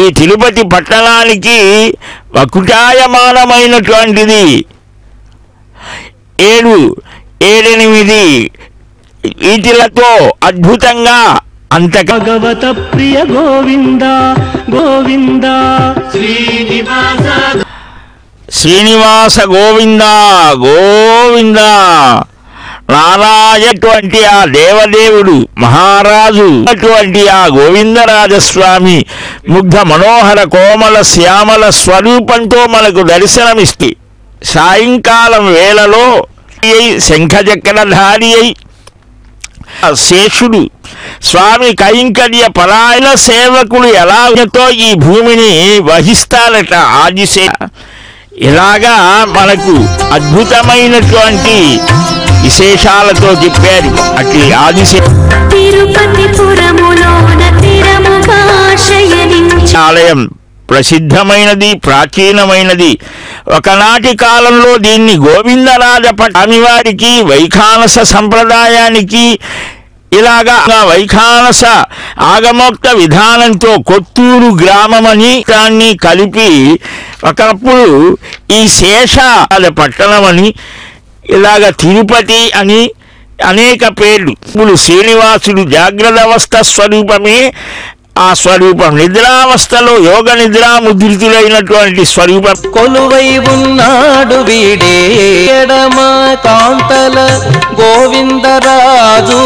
ఈ తిరుపతి పట్టణానికి వకుటాయమానమైనటువంటిది 7-8 ఈటిలతో అద్భుతంగా భగవత ప్రియ గోవింద గోవింద శ్రీనివాస గోవింద గోవింద నారాయణటువంటి ఆ దేవదేవుడు మహారాజు అటువంటి ఆ గోవిందరాజస్వామి ముగ్ధ మనోహర కోమల శ్యామల స్వరూపంతో మనకు దర్శనమిస్తే సాయంకాలం వేళలో శంఖచక్రధారి అయి శేషుడు స్వామి కైంకర్య పరాయణ సేవకులు ఎలాతో ఈ భూమిని వహిస్తారట ఆదిశేష. ఇలాగా మనకు అద్భుతమైనటువంటి విశేషాలతో చెప్పారు. అట్లా ఆదిశేష ఆలయం ప్రసిద్ధమైనది, ప్రాచీనమైనది. ఒకనాటి కాలంలో దీన్ని గోవిందరాజ స్వామివారికి వైఖానస సంప్రదాయానికి ఇలాగా వైఖానస ఆగమోక్త విధానంతో కొత్తూరు గ్రామమని దాన్ని కలిపి ఒకప్పుడు ఈ శేషాల పట్టణమని ఇలాగ తిరుపతి అని అనేక పేర్లు. ఇప్పుడు శ్రీనివాసుడు జాగ్రత్త అవస్థ స్వరూపమే ఆ స్వరూపం, నిద్రావస్థలో యోగ నిద్రా ముద్రితులైనటువంటి స్వరూపం. కొలువై ఉన్నాడు వీడే ఎడమ కాంతల గోవిందరాజు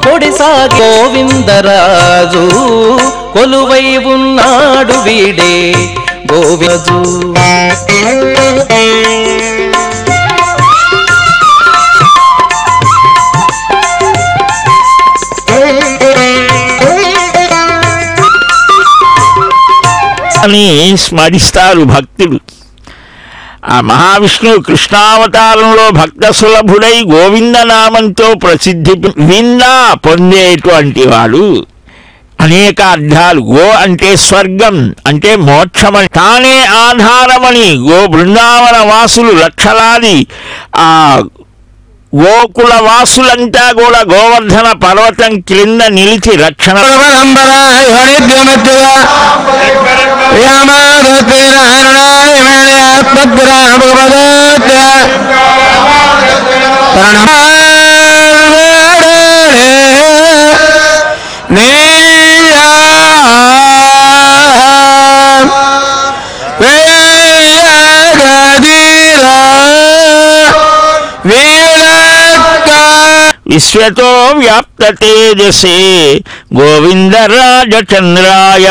కొడిసా గోవిందరాజు కొలువై ఉన్నాడు వీడే గోవిందు. అని స్మరిస్తారు భక్తులు. ఆ మహావిష్ణువు కృష్ణావతారంలో భక్త సులభుడై గోవిందనామంతో ప్రసిద్ధి విన్నా పొందేటువంటి వాడు. అనేక అర్థాలు. గో అంటే స్వర్గం, అంటే మోక్షమని, తానే ఆధారమని గో బృందావన వాసులు లక్షలాది ఆ గోకుల వాసులంతా కూడా గోవర్ధన పర్వతం క్రింద నిలిచి రక్షణ విశ్వతో వ్యాప్త తేజసే గోవిందరాజచంద్రాయ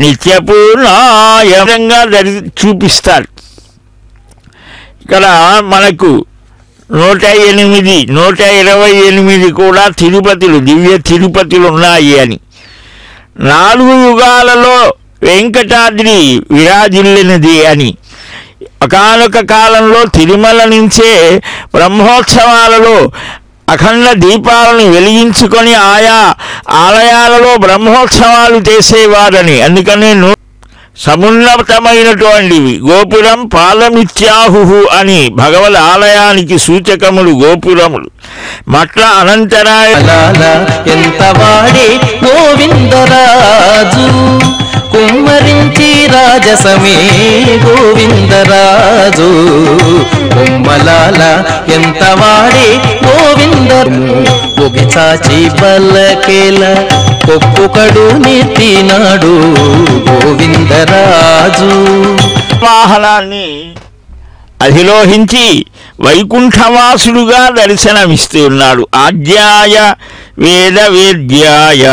నిత్యపూర్ణాయ చూపిస్తారు. ఇక్కడ మనకు 108, 128 కూడా తిరుపతులు, దివ్య తిరుపతులు ఉన్నాయి అని. 4 యుగాలలో వెంకటాద్రి విరాజిల్లినది అని. ఒకానొక కాలంలో తిరుమల నుంచే బ్రహ్మోత్సవాలలో అఖండ దీపాలను వెలిగించుకొని ఆయా ఆలయాలలో బ్రహ్మోత్సవాలు చేసేవారని. అందుకనే సమున్నతమైనటువంటివి గోపురం పాలమిత్యాహు అని భగవద్ ఆలయానికి సూచకములు గోపురములు. మట్ల అనంతరాయ ఎంతవాడే గోవిందరాజు కుమ్మరించి రాజసమే గోవిందరాజు కొమ్మలాల ఎంతవాడే గోవిందరు ఒగిచాచి బల్లకేల కొప్పుకడు నెత్తినాడు గోవిందరాజు. వాహనాన్ని అధిరోహించి వైకుంఠవాసుడుగా దర్శనమిస్తూ ఉన్నాడు. ఆద్యాయ వేద వేద్యాయ